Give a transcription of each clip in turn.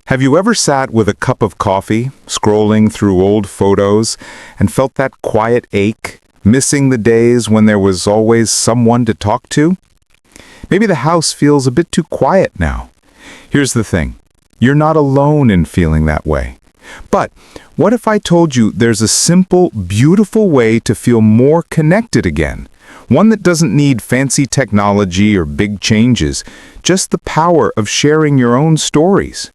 Have you ever sat with a cup of coffee, scrolling through old photos, and felt that quiet ache, missing the days when there was always someone to talk to? Maybe the house feels a bit too quiet now. Here's the thing. You're not alone in feeling that way. But what if I told you there's a simple, beautiful way to feel more connected again? One that doesn't need fancy technology or big changes, just the power of sharing your own stories.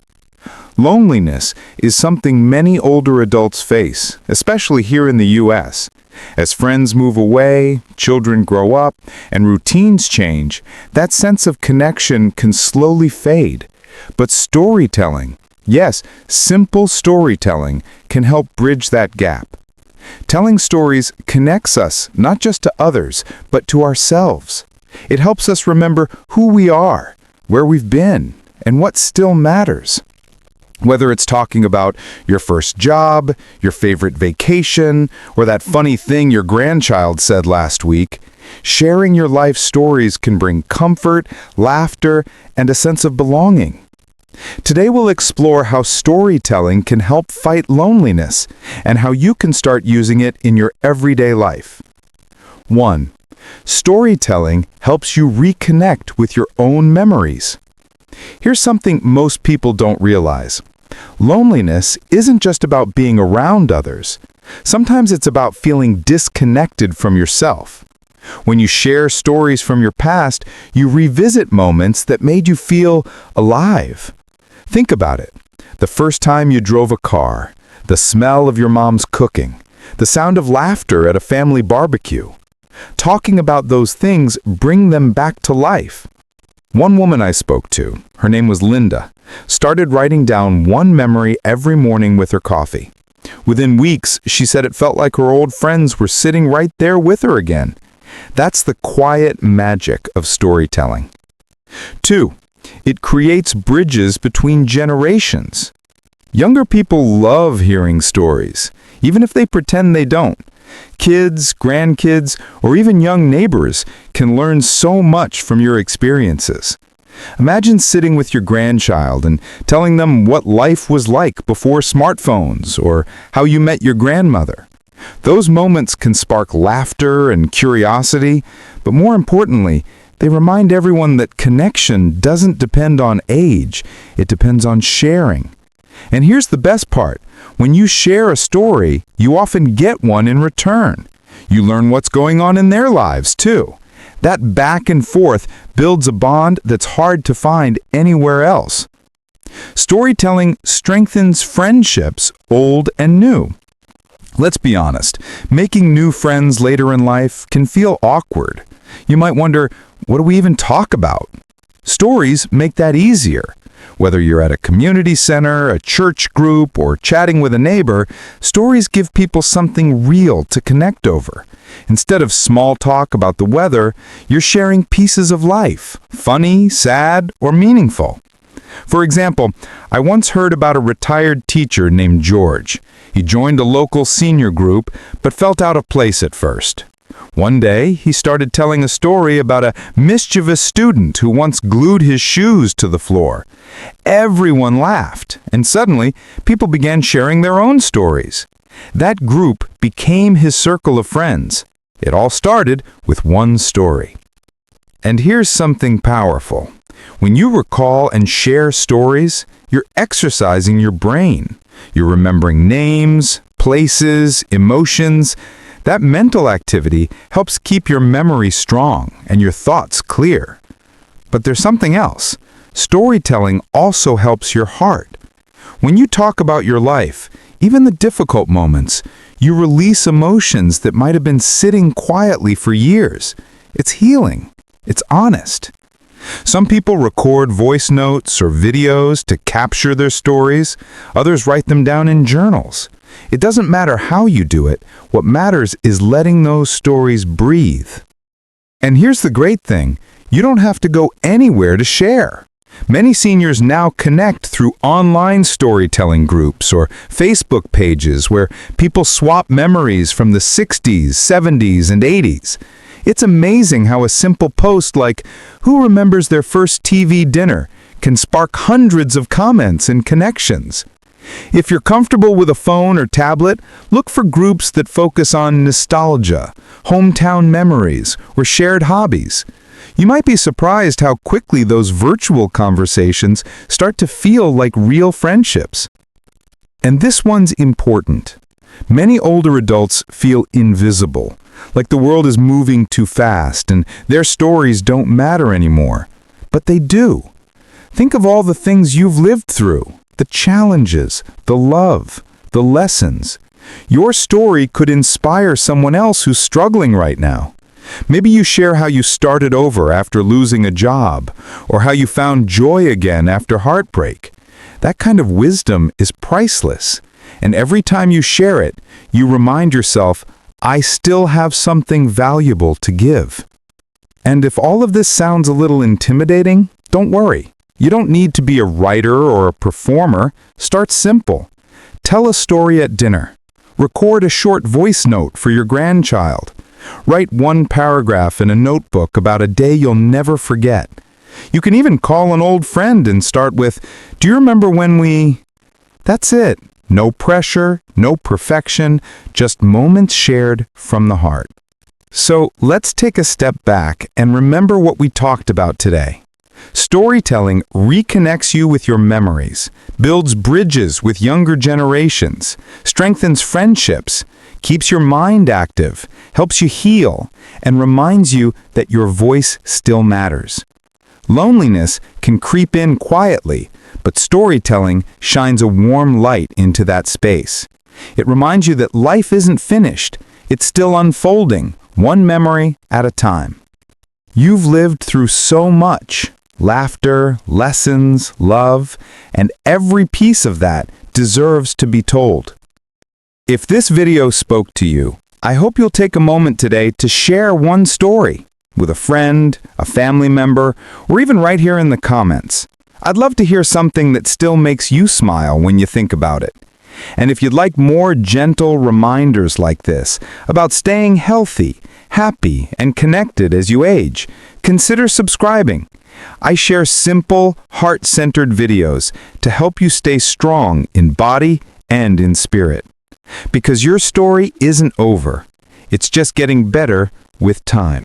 Loneliness is something many older adults face, especially here in the U.S. As friends move away, children grow up, and routines change, that sense of connection can slowly fade. But storytelling, yes, simple storytelling, can help bridge that gap. Telling stories connects us not just to others, but to ourselves. It helps us remember who we are, where we've been, and what still matters. Whether it's talking about your first job, your favorite vacation, or that funny thing your grandchild said last week, sharing your life stories can bring comfort, laughter, and a sense of belonging. Today we'll explore how storytelling can help fight loneliness and how you can start using it in your everyday life. 1. Storytelling helps you reconnect with your own memories. Here's something most people don't realize. Loneliness isn't just about being around others. Sometimes it's about feeling disconnected from yourself. When you share stories from your past, you revisit moments that made you feel alive. Think about it. The first time you drove a car, the smell of your mom's cooking, the sound of laughter at a family barbecue. Talking about those things bring them back to life. One woman I spoke to, her name was Linda, started writing down one memory every morning with her coffee. Within weeks, she said it felt like her old friends were sitting right there with her again. That's the quiet magic of storytelling. 2. It creates bridges between generations. Younger people love hearing stories, even if they pretend they don't. Kids, grandkids, or even young neighbors can learn so much from your experiences. Imagine sitting with your grandchild and telling them what life was like before smartphones or how you met your grandmother. Those moments can spark laughter and curiosity, but more importantly, they remind everyone that connection doesn't depend on age, it depends on sharing. And here's the best part. When you share a story, you often get one in return. You learn what's going on in their lives, too. That back and forth builds a bond that's hard to find anywhere else. Storytelling strengthens friendships, old and new. Let's be honest, making new friends later in life can feel awkward. You might wonder, what do we even talk about? Stories make that easier. Whether you're at a community center, a church group, or chatting with a neighbor, stories give people something real to connect over. Instead of small talk about the weather, you're sharing pieces of life, funny, sad, or meaningful. For example, I once heard about a retired teacher named George. He joined a local senior group, but felt out of place at first. One day, he started telling a story about a mischievous student who once glued his shoes to the floor. Everyone laughed, and suddenly, people began sharing their own stories. That group became his circle of friends. It all started with one story. And here's something powerful. When you recall and share stories, you're exercising your brain. You're remembering names, places, emotions. That mental activity helps keep your memory strong and your thoughts clear. But there's something else. Storytelling also helps your heart. When you talk about your life, even the difficult moments, you release emotions that might have been sitting quietly for years. It's healing. It's honest. Some people record voice notes or videos to capture their stories. Others write them down in journals. It doesn't matter how you do it. What matters is letting those stories breathe. And here's the great thing. You don't have to go anywhere to share. Many seniors now connect through online storytelling groups or Facebook pages where people swap memories from the 60s, 70s, and 80s. It's amazing how a simple post like, "Who remembers their first TV dinner?" can spark hundreds of comments and connections. If you're comfortable with a phone or tablet, look for groups that focus on nostalgia, hometown memories, or shared hobbies. You might be surprised how quickly those virtual conversations start to feel like real friendships. And this one's important. Many older adults feel invisible, like the world is moving too fast and their stories don't matter anymore. But they do. Think of all the things you've lived through, the challenges, the love, the lessons. Your story could inspire someone else who's struggling right now. Maybe you share how you started over after losing a job, or how you found joy again after heartbreak. That kind of wisdom is priceless. And every time you share it, you remind yourself, I still have something valuable to give. And if all of this sounds a little intimidating, don't worry. You don't need to be a writer or a performer. Start simple. Tell a story at dinner. Record a short voice note for your grandchild. Write one paragraph in a notebook about a day you'll never forget. You can even call an old friend and start with, "Do you remember when we—" That's it. No pressure, no perfection, just moments shared from the heart. So let's take a step back and remember what we talked about today. Storytelling reconnects you with your memories, builds bridges with younger generations, strengthens friendships, keeps your mind active, helps you heal, and reminds you that your voice still matters. Loneliness can creep in quietly, but storytelling shines a warm light into that space. It reminds you that life isn't finished. It's still unfolding, one memory at a time. You've lived through so much. Laughter, lessons, love, and every piece of that deserves to be told. If this video spoke to you, I hope you'll take a moment today to share one story with a friend, a family member, or even right here in the comments. I'd love to hear something that still makes you smile when you think about it. And if you'd like more gentle reminders like this about staying healthy, happy, and connected as you age, consider subscribing. I share simple, heart-centered videos to help you stay strong in body and in spirit. Because your story isn't over. It's just getting better with time.